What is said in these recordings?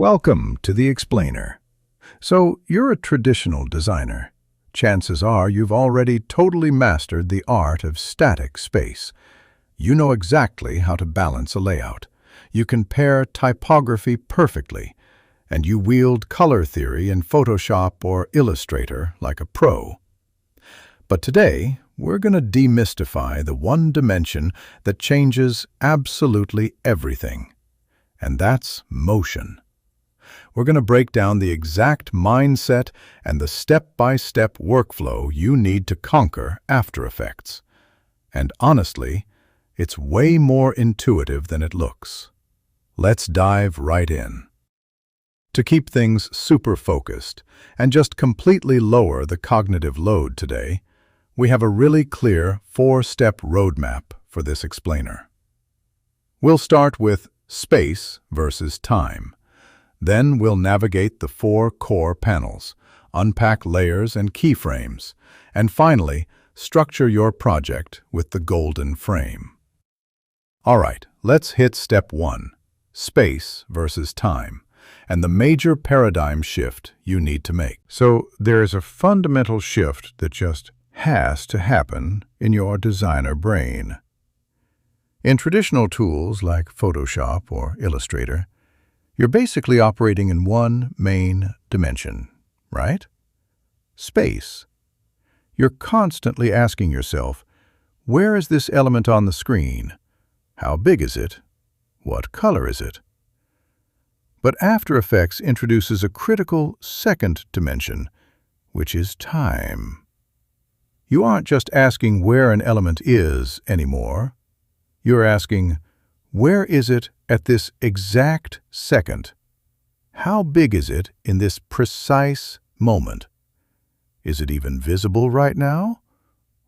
Welcome to the Explainer. So, you're a traditional designer. Chances are you've already totally mastered the art of static space. You know exactly how to balance a layout. You can pair typography perfectly, and you wield color theory in Photoshop or Illustrator like a pro. But today, we're going to demystify the one dimension that changes absolutely everything, and that's motion. We're going to break down the exact mindset and the step-by-step workflow you need to conquer After Effects. And honestly, it's way more intuitive than it looks. Let's dive right in. To keep things super focused and just completely lower the cognitive load today, we have a really clear 4-step roadmap for this explainer. We'll start with space versus time. Then we'll navigate the 4 core panels, unpack layers and keyframes, and finally, structure your project with the golden frame. All right, let's hit step 1, space versus time, and the major paradigm shift you need to make. So there's a fundamental shift that just has to happen in your designer brain. In traditional tools like Photoshop or Illustrator, you're basically operating in one main dimension, right? Space. You're constantly asking yourself, where is this element on the screen? How big is it? What color is it? But After Effects introduces a critical second dimension, which is time. You aren't just asking where an element is anymore. You're asking, where is it at this exact second? How big is it in this precise moment? Is it even visible right now?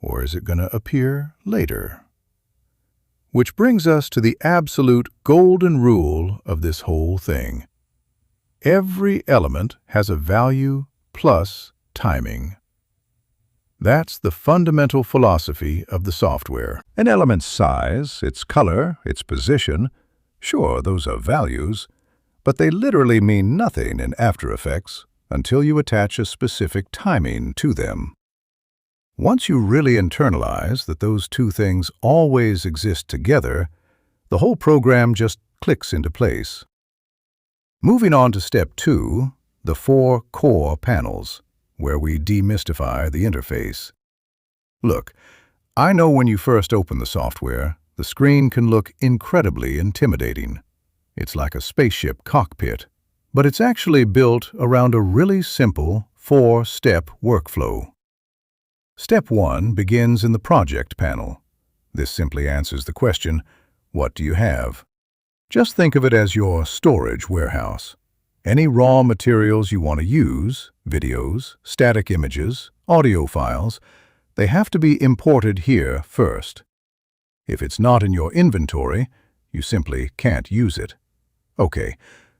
Or is it going to appear later? Which brings us to the absolute golden rule of this whole thing. Every element has a value plus timing. That's the fundamental philosophy of the software. An element's size, its color, its position, sure, those are values, but they literally mean nothing in After Effects until you attach a specific timing to them. Once you really internalize that those two things always exist together, the whole program just clicks into place. Moving on to step 2, the 4 core panels, where we demystify the interface. Look, I know when you first open the software, the screen can look incredibly intimidating. It's like a spaceship cockpit, but it's actually built around a really simple 4-step workflow. Step 1 begins in the Project panel. This simply answers the question, what do you have? Just think of it as your storage warehouse. Any raw materials you want to use, videos, static images, audio files, they have to be imported here first. If it's not in your inventory, you simply can't use it. Okay,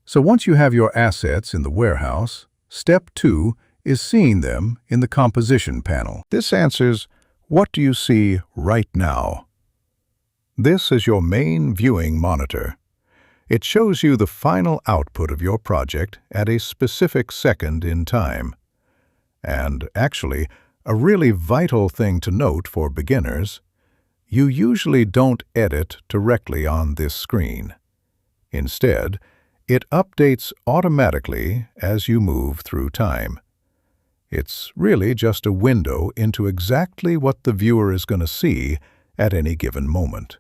so once you have your assets in the warehouse, step 2 is seeing them in the Composition panel. This answers, what do you see right now? This is your main viewing monitor. It shows you the final output of your project at a specific second in time. And actually, a really vital thing to note for beginners, you usually don't edit directly on this screen. Instead, it updates automatically as you move through time. It's really just a window into exactly what the viewer is going to see at any given moment.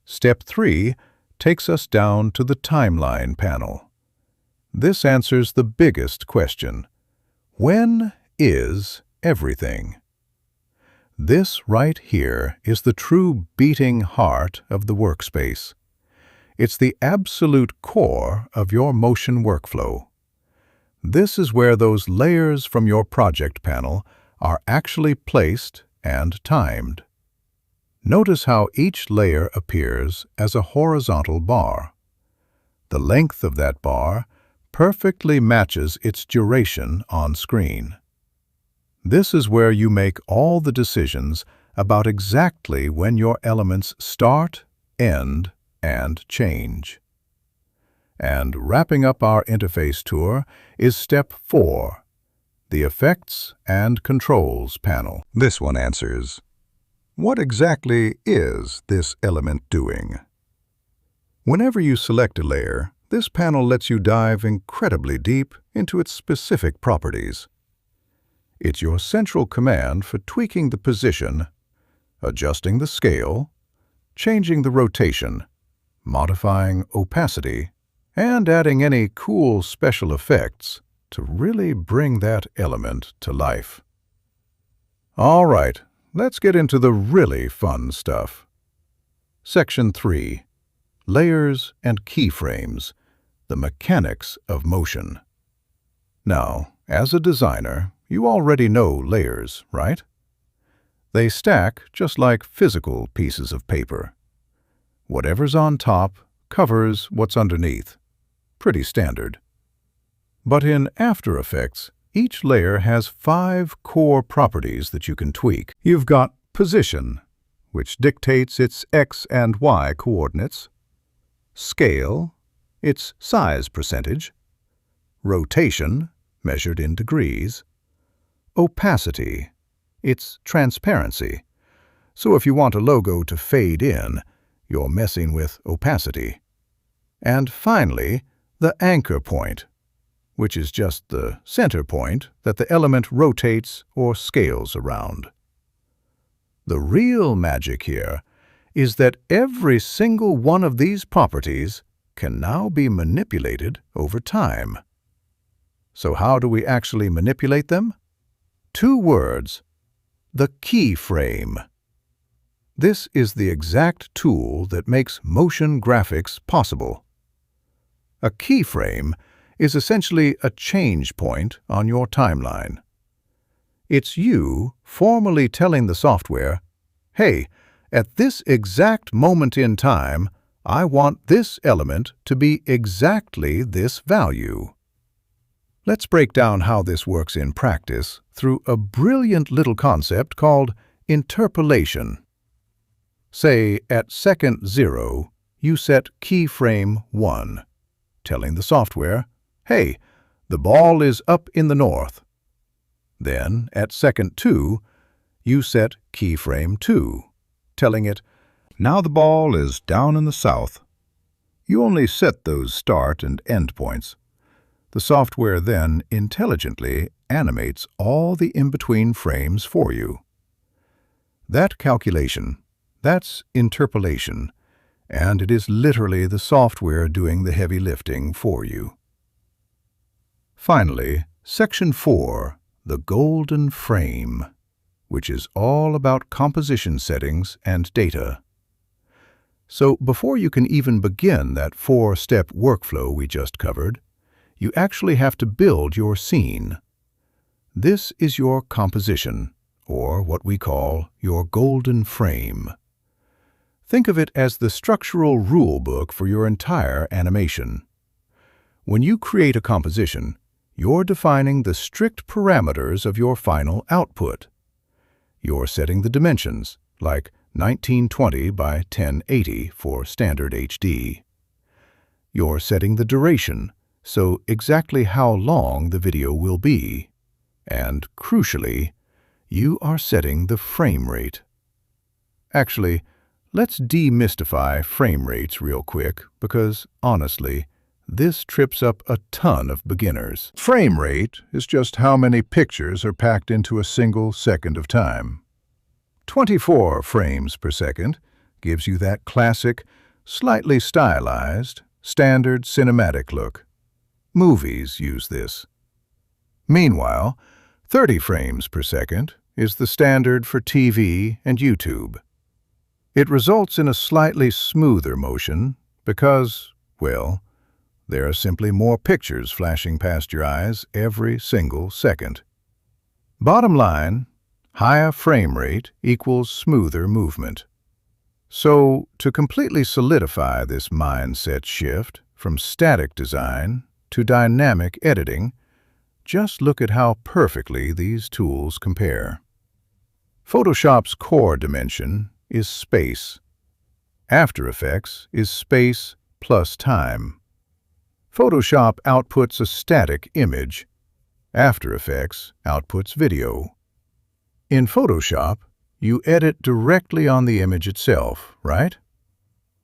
Step 3 takes us down to the Timeline panel. This answers the biggest question. When is everything? This right here is the true beating heart of the workspace. It's the absolute core of your motion workflow. This is where those layers from your project panel are actually placed and timed. Notice how each layer appears as a horizontal bar. The length of that bar perfectly matches its duration on screen. This is where you make all the decisions about exactly when your elements start, end, and change. And wrapping up our interface tour is Step 4, the Effects and Controls panel. This one answers, what exactly is this element doing? Whenever you select a layer, this panel lets you dive incredibly deep into its specific properties. It's your central command for tweaking the position, adjusting the scale, changing the rotation, modifying opacity, and adding any cool special effects to really bring that element to life. All right, let's get into the really fun stuff. Section 3. Layers and keyframes, the mechanics of motion. Now, as a designer, you already know layers, right? They stack just like physical pieces of paper. Whatever's on top covers what's underneath. Pretty standard. But in After Effects, each layer has 5 core properties that you can tweak. You've got position, which dictates its X and Y coordinates. Scale, its size percentage. Rotation, measured in degrees. Opacity, its transparency. So if you want a logo to fade in, you're messing with opacity. And finally, the anchor point, which is just the center point that the element rotates or scales around. The real magic here is that every single one of these properties can now be manipulated over time. So how do we actually manipulate them? 2 words: the keyframe. This is the exact tool that makes motion graphics possible. A keyframe is essentially a change point on your timeline. It's you formally telling the software, hey, at this exact moment in time, I want this element to be exactly this value. Let's break down how this works in practice through a brilliant little concept called interpolation. Say, at second 0, you set keyframe 1, telling the software, hey, the ball is up in the north. Then, at second 2, you set keyframe 2, telling it, now the ball is down in the south. You only set those start and end points. The software then intelligently animates all the in-between frames for you. That calculation, that's interpolation, and it is literally the software doing the heavy lifting for you. Finally, Section 4, the golden frame, which is all about composition settings and data. So before you can even begin that 4-step workflow we just covered, you actually have to build your scene. This is your composition, or what we call your golden frame. Think of it as the structural rule book for your entire animation. When you create a composition, you're defining the strict parameters of your final output. You're setting the dimensions, like 1920 by 1080 for standard HD. You're setting the duration, so exactly how long the video will be. And, crucially, you are setting the frame rate. Actually, let's demystify frame rates real quick because, honestly, this trips up a ton of beginners. Frame rate is just how many pictures are packed into a single second of time. 24 frames per second gives you that classic, slightly stylized, standard cinematic look. Movies use this. Meanwhile, 30 frames per second is the standard for TV and YouTube. It results in a slightly smoother motion because, well, there are simply more pictures flashing past your eyes every single second. Bottom line, higher frame rate equals smoother movement. So, to completely solidify this mindset shift from static design to dynamic editing, just look at how perfectly these tools compare. Photoshop's core dimension is space. After Effects is space plus time. Photoshop outputs a static image. After Effects outputs video. In Photoshop, you edit directly on the image itself, right?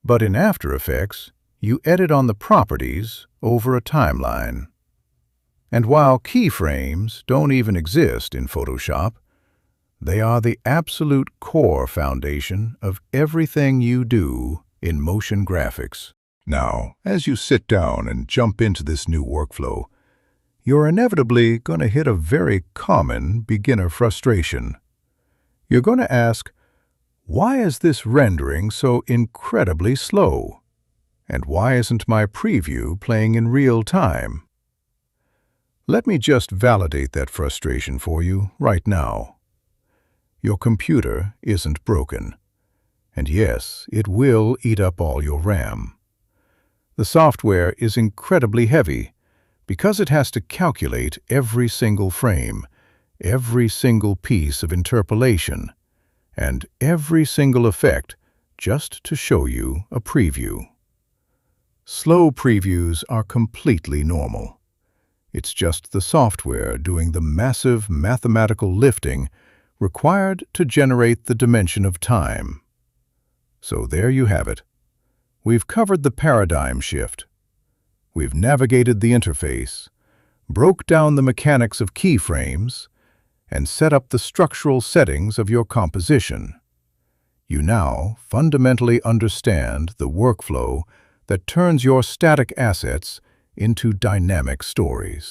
But in After Effects, you edit on the properties over a timeline. And while keyframes don't even exist in Photoshop, they are the absolute core foundation of everything you do in motion graphics. Now, as you sit down and jump into this new workflow, you're inevitably going to hit a very common beginner frustration. You're going to ask, why is this rendering so incredibly slow? And why isn't my preview playing in real time? Let me just validate that frustration for you right now. Your computer isn't broken. And yes, it will eat up all your RAM. The software is incredibly heavy because it has to calculate every single frame, every single piece of interpolation, and every single effect just to show you a preview. Slow previews are completely normal. It's just the software doing the massive mathematical lifting required to generate the dimension of time. So there you have it. We've covered the paradigm shift. We've navigated the interface, broke down the mechanics of keyframes, and set up the structural settings of your composition. You now fundamentally understand the workflow that turns your static assets into dynamic stories.